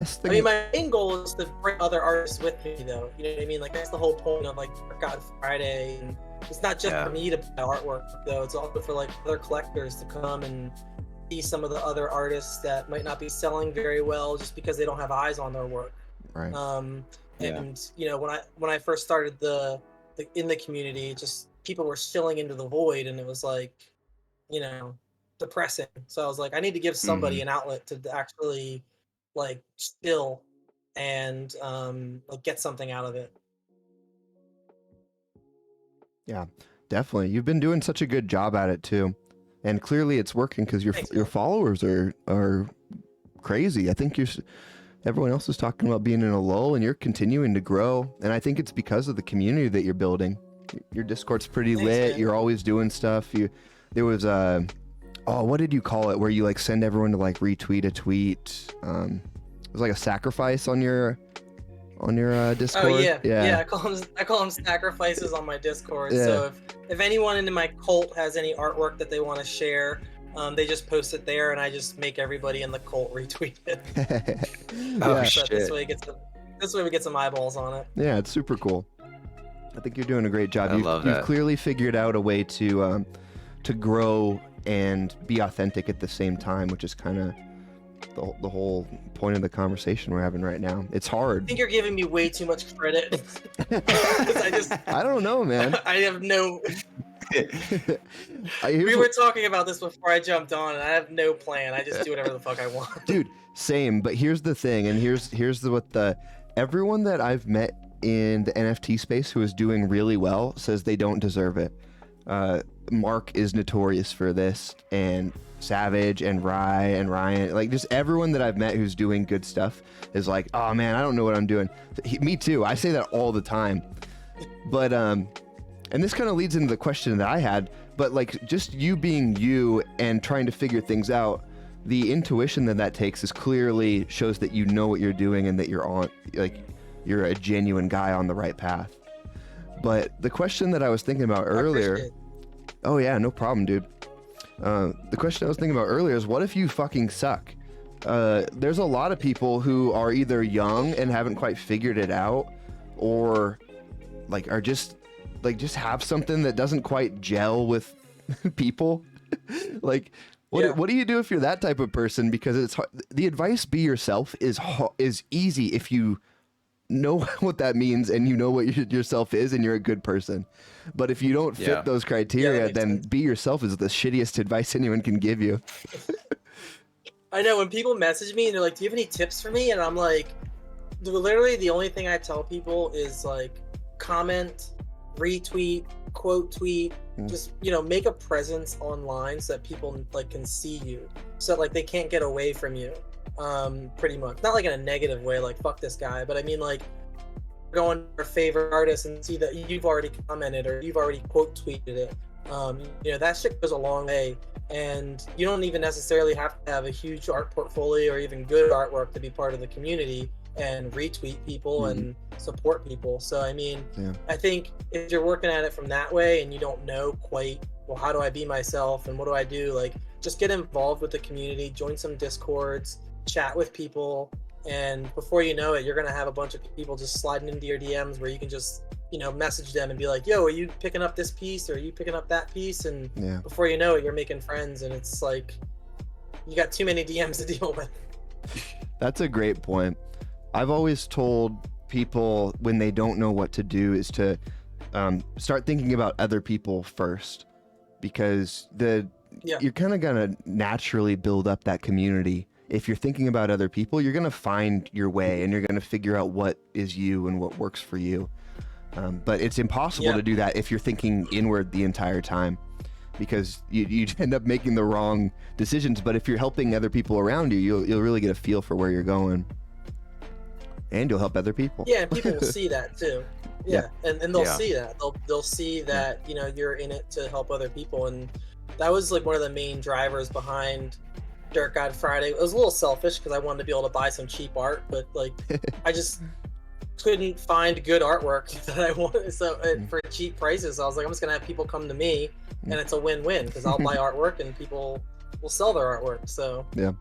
That's I the mean, my main goal is to bring other artists with me, though. You know what I mean? Like that's the whole point of like God Friday, and it's not just for Yeah. me to buy artwork, though. It's also for like other collectors to come and see some of the other artists that might not be selling very well just because they don't have eyes on their work. right. Um, Yeah. and you know, when I first started the in the community, just people were spilling into the void, and it was like, you know, depressing. So I was like, I need to give somebody Mhm. an outlet to actually like spill and like get something out of it. Yeah, definitely. You've been doing such a good job at it too, and clearly it's working because Thanks, your man. followers are crazy. I think everyone else is talking about being in a lull, and you're continuing to grow. And I think it's because of the community that you're building. Your Discord's pretty Thanks, lit. man. You're always doing stuff. There was oh, what did you call it? Where you like send everyone to like retweet a tweet. It was like a sacrifice on your Oh Discord. yeah, Yeah, yeah. I call them sacrifices on my Discord. yeah. So if anyone in my cult has any artwork that they want to share, they just post it there, and I just make everybody in the cult retweet it. Oh Yeah, So this shit. way, this way we get some eyeballs on it. yeah. It's super cool. I think you're doing a great job. I love You've that. clearly figured out a way to grow and be authentic at the same time, which is kind of the whole point of the conversation we're having right now. It's I hard. think you're giving me way too much credit. 'Cause I just I don't know, man. I have no. Here's We were what- talking about this before I jumped on, and I have no plan. I just do whatever the fuck I want. dude, same. But here's the thing, and here's what the everyone that I've met in the NFT space who is doing really well says they don't deserve it. Mark is notorious for this, and Savage and Rye and Ryan, like just everyone that I've met who's doing good stuff is like, oh man, I don't know what I'm doing. Me too. I say that all the time. But and this kind of leads into the question that I had, but like just you being you and trying to figure things out, the intuition that takes is clearly shows that you know what you're doing and that you're on, like you're a genuine guy on the right path. But the question that I was thinking about I earlier, appreciate it. oh yeah, no problem, dude. The question I was thinking about earlier is, what if you fucking suck? There's a lot of people who are either young and haven't quite figured it out, or like are just have something that doesn't quite gel with people. Like, Yeah. what do you do if you're that type of person? Because it's hard. The advice, be yourself, is easy if you know what that means and you know what yourself is and you're a good person. But if you don't fit Yeah. those Yeah, criteria, that makes then sense. be yourself is the shittiest advice anyone can give you. I know when people message me and they're like, "Do you have any tips for me?" And I'm like, literally the only thing I tell people is like, comment, retweet, quote tweet, just make a presence online so that people like can see you, so that, like they can't get away from you. Pretty much, not like in a negative way, like fuck this guy, but I mean like go on your favorite artist and see that you've already commented or you've already quote tweeted it. That shit goes a long way. And you don't even necessarily have to have a huge art portfolio or even good artwork to be part of the community and retweet people and support people. So I mean, Yeah. I think if you're working at it from that way and you don't know quite, well, how do I be myself and what do I do? Like, just get involved with the community, join some Discords, chat with people, and before you know it, you're gonna have a bunch of people just sliding into your DMs where you can just message them and be like, yo, are you picking up this piece or are you picking up that piece? And Yeah. before you know it, you're making friends, and it's like you got too many DMs to deal with. That's a great point. I've always told people when they don't know what to do is to start thinking about other people first, because you're kind of gonna naturally build up that community. If you're thinking about other people, you're gonna find your way and you're gonna figure out what is you and what works for you. But it's impossible to do that if you're thinking inward the entire time, because you end up making the wrong decisions. But if you're helping other people around you, you'll really get a feel for where you're going, and you'll help other people. Yeah, and people will see that too. Yeah, and they'll Yeah. see that. They'll see that you're in it to help other people, and that was like one of the main drivers behind Dirt God Friday. It was a little selfish because I wanted to be able to buy some cheap art, but like I just couldn't find good artwork that I wanted. So for cheap prices, I was like, I'm just gonna have people come to me, and it's a win-win because I'll buy artwork and people will sell their artwork. So Yeah.